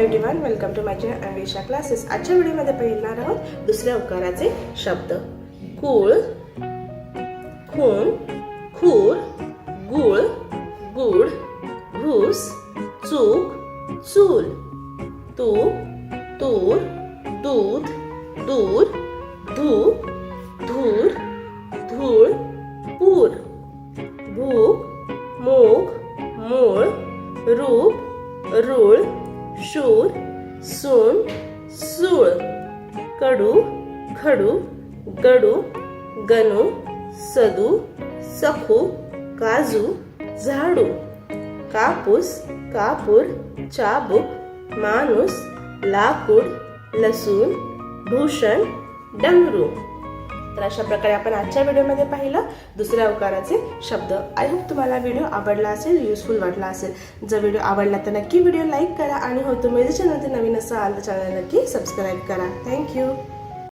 Everyone, welcome to my channel Anvesha classes. आजच्या व्हिडिओमध्ये पाहणार आहोत दुसऱ्या उकाराचे शब्द। कूळ, खून, खूर, गुळ, गुड, घूस, चूक, चूल, तूप, तूर, दूध, दूर, धूप, धूर, धूळ, पूर, भूक, मूग, मूळ, रूप, रूळ, शूर, सून, सूळ, कडू, खडू, गडू, गणू, सदू, सखू, काजू, झाडू, कापूस, कापूर, चाबूक, माणूस, लाकूड, लसूण, भूषण, डमरू। तर अशा प्रकारे आपण आजच्या व्हिडिओमध्ये पाहिलं दुसऱ्या उकाराचे शब्द। आय होप तुम्हाला व्हिडिओ आवडला असेल, युजफुल वाटला असेल। जर व्हिडिओ आवडला तर नक्की व्हिडिओ लाईक करा आणि हो तुम्ही जर चॅनलवर नवीन असाल तर चॅनल नक्की सबस्क्राईब करा। थँक्यू।